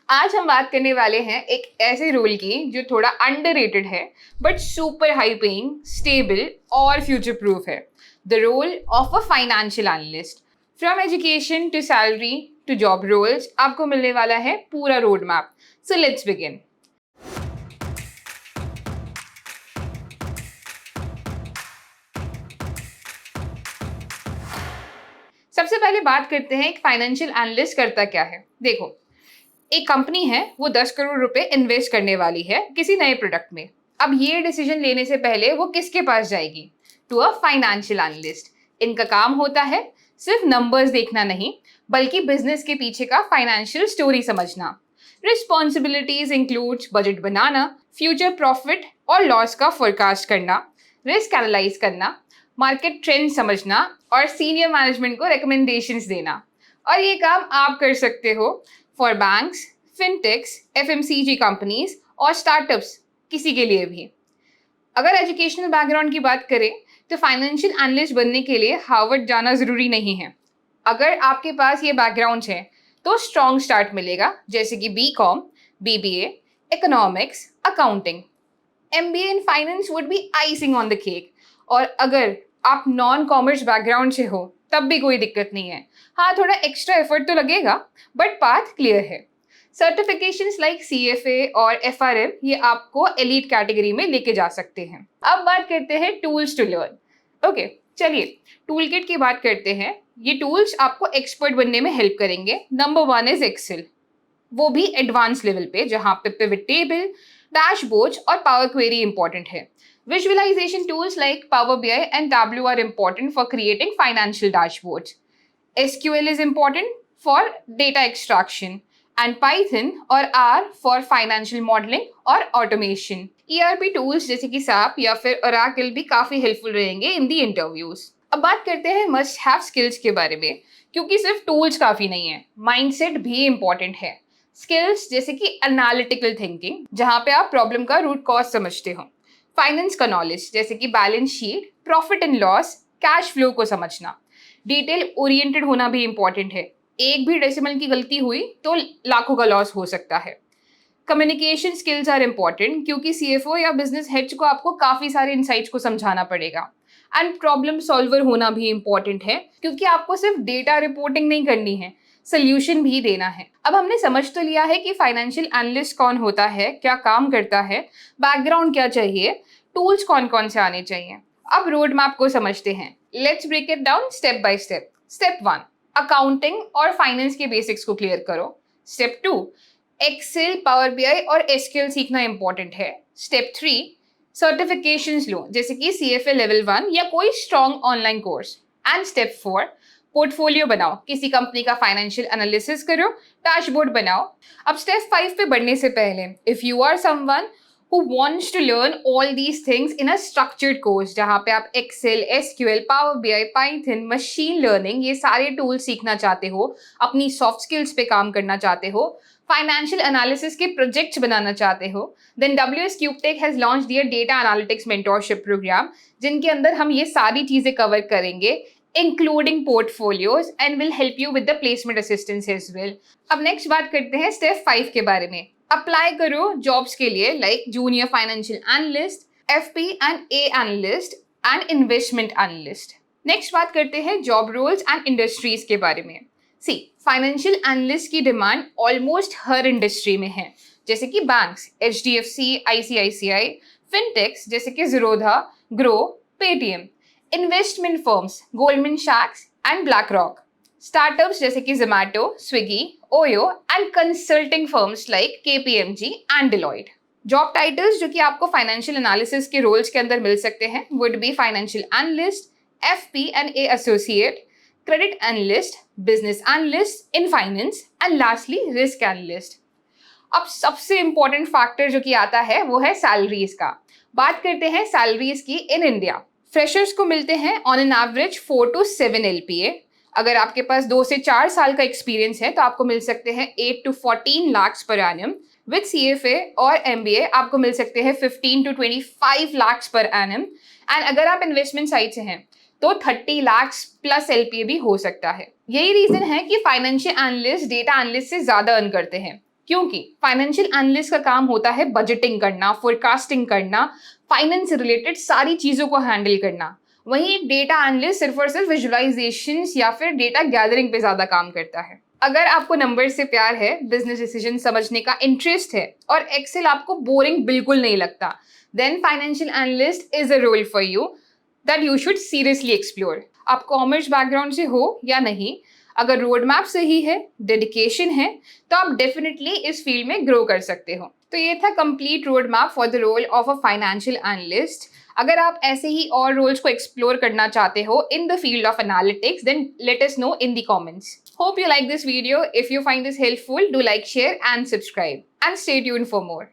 आज हम बात करने वाले हैं एक ऐसे रोल की जो थोड़ा अंडररेटेड है but super high paying, stable और फ्यूचर प्रूफ है। The role of a financial analyst. From education to salary to job roles आपको मिलने वाला है पूरा road map. So let's begin. सबसे पहले बात करते हैं एक फाइनेंशियल एनालिस्ट करता क्या है। देखो, एक कंपनी है, वो 10 करोड़ रुपए इन्वेस्ट करने वाली है किसी नए प्रोडक्ट में। अब ये डिसीजन लेने से पहले वो किसके पास जाएगी? To a financial analyst. इनका काम होता है सिर्फ नंबर्स देखना नहीं, बल्कि बिजनेस के पीछे का फाइनेंशियल स्टोरी समझना। रिस्पॉन्सिबिलिटीज इंक्लूड्स बजट बनाना, फ्यूचर प्रॉफिट और लॉस का फोरकास्ट करना, रिस्क एनालाइज करना, मार्केट ट्रेंड समझना और सीनियर मैनेजमेंट को रिकमेंडेशंस देना। और ये काम आप कर सकते हो फॉर बैंक्स, फिनटेक्स, एफएमसीजी कंपनीज और स्टार्टअप्स, किसी के लिए भी। अगर एजुकेशनल बैकग्राउंड की बात करें तो फाइनेंशियल एनालिस्ट बनने के लिए हार्वर्ड जाना ज़रूरी नहीं है। अगर आपके पास ये बैकग्राउंड है तो स्ट्रॉन्ग स्टार्ट मिलेगा, जैसे कि BCom, BBA, economics, accounting. MBA in finance would be icing on the cake. और अगर आप नॉन कॉमर्स बैकग्राउंड से हो तब भी कोई दिक्कत नहीं है। हाँ, थोड़ा एक्स्ट्रा एफर्ट तो लगेगा बट पाथ क्लियर है। सर्टिफिकेशंस लाइक सीएफए और एफआरएम ये आपको एलीट कैटेगरी में लेके जा सकते हैं। अब बात करते हैं टूल्स टू लर्न। ओके, चलिए टूल किट की बात करते हैं। ये टूल्स आपको एक्सपर्ट बनने में हेल्प करेंगे। नंबर 1 इज एक्सेल, वो भी एडवांस लेवल पे, जहाँ पे पिवट टेबल, डैशबोर्ड्स और पावर क्वेरी इंपॉर्टेंट है। Visualization tools like Power BI and Tableau are important for creating financial dashboards. SQL is important for data extraction and Python or R for financial modeling और automation. ERP tools जैसे कि SAP या फिर Oracle भी काफ़ी helpful रहेंगे in the interviews. अब बात करते हैं must have skills के बारे में, क्योंकि सिर्फ tools काफ़ी नहीं है, mindset भी important है। Skills जैसे कि analytical thinking, जहाँ पे आप प्रॉब्लम का रूट कॉज समझते हो। फाइनेंस का नॉलेज जैसे कि balance sheet, profit and loss, cash flow को समझना। डिटेल ओरिएंटेड होना भी इंपॉर्टेंट है। एक भी डेसिमल की गलती हुई तो लाखों का लॉस हो सकता है। कम्युनिकेशन स्किल्स आर इंपॉर्टेंट, क्योंकि सीएफओ या बिजनेस हेड्स को आपको काफ़ी सारे इनसाइट्स को समझाना पड़ेगा। एंड प्रॉब्लम सॉल्वर होना भी इंपॉर्टेंट है, क्योंकि आपको सिर्फ डेटा रिपोर्टिंग नहीं करनी है, सोल्यूशन भी देना है। अब हमने समझ तो लिया है कि फाइनेंशियल एनालिस्ट कौन होता है, क्या काम करता है, बैकग्राउंड क्या चाहिए, टूल्स कौन कौन से आने चाहिए। अब रोड मैप को समझते हैं। Let's break it down step by step. Step 1, accounting और फाइनेंस के बेसिक्स को क्लियर करो। स्टेप 2, एक्सेल, पावर बीआई और एसक्यूएल सीखना इंपॉर्टेंट है। स्टेप 3, सर्टिफिकेशंस लो, जैसे कि सीएफए लेवल 1 या कोई strong online course. And step 4, portfolio बनाओ, किसी कंपनी का फाइनेंशियल एनालिसिस करो, डैशबोर्ड बनाओ। अब स्टेप 5 पे बढ़ने से पहले, if you are someone who wants to learn all these things in a structured course, जहाँ पे आप Excel, SQL, Power BI, Python, machine learning ये सारे टूल सीखना चाहते हो, अपनी सॉफ्ट स्किल्स पे काम करना चाहते हो, फाइनेंशियल एनालिसिस के प्रोजेक्ट्स बनाना चाहते हो, then WS CubeTech has launched their data analytics mentorship programme, जिनके अंदर हम ये सारी चीज़ें कवर करेंगे, including portfolios, and will help you with the placement assistance as well. अब नेक्स्ट बात करते हैं स्टेप 5 के बारे में। अप्लाई करो जॉब्स के लिए like junior financial analyst, FP and A analyst and investment analyst. Next बात करते हैं जॉब रोल्स एंड इंडस्ट्रीज के बारे में। सी, फाइनेंशियल एनालिस्ट की डिमांड ऑलमोस्ट हर इंडस्ट्री में है, जैसे कि बैंक्स, HDFC, ICICI, फिनटेक्स जैसे कि Zerodha, Groww, Paytm, investment firms, Goldman सैक्स एंड ब्लैक रॉक, स्टार्टअप्स जैसे कि Zomato, Swiggy, OYO and consulting firms like KPMG and Deloitte. Job titles जो कि आपको फाइनेंशियल एनालिसिस के रोल्स के अंदर मिल सकते हैं would be financial analyst, FP and A associate, credit analyst, business analyst in finance and lastly risk analyst. अब सबसे इंपॉर्टेंट फैक्टर जो कि आता है वो है सैलरीज का। बात करते हैं सैलरीज की इन इंडिया। फ्रेशर्स को मिलते हैं on an average 4 to 7 LPA। अगर आपके पास 2 से 4 साल का एक्सपीरियंस है तो आपको मिल सकते हैं 8 to 14 lakhs per annum। With CFA और MBA आपको मिल सकते हैं 15 to 25 lakhs per annum। And अगर आप इन्वेस्टमेंट साइड से हैं तो 30 lakhs प्लस LPA भी हो सकता है। यही रीजन है कि फाइनेंशियल एनालिस्ट डेटा एनालिस्ट से ज्यादा अर्न करते हैं। क्योंकि फाइनेंशियल एनालिस्ट का काम होता है बजटिंग करना, फोरकास्टिंग करना, फाइनेंस से रिलेटेड सारी चीजों को हैंडल करना। वहीं एक डेटा एनालिस्ट सिर्फ और सिर्फ विजुअलाइजेशंस या फिर डेटा गैदरिंग पे ज्यादा काम करता है। अगर आपको नंबर से प्यार है, बिजनेस डिसीजन समझने का इंटरेस्ट है और एक्सेल आपको बोरिंग बिल्कुल नहीं लगता, then financial analyst is a role for you that you should seriously explore. आप कॉमर्स बैकग्राउंड से हो या नहीं, अगर रोड मैप सही है, डेडिकेशन है, तो आप डेफिनेटली इस फील्ड में ग्रो कर सकते हो। तो ये था complete road map for the role of a financial analyst. अगर आप ऐसे ही और रोल्स को एक्सप्लोर करना चाहते हो in the field of analytics, then let us know in the comments. Hope you like this video. If you find this helpful, do like, share and subscribe. And stay tuned for more.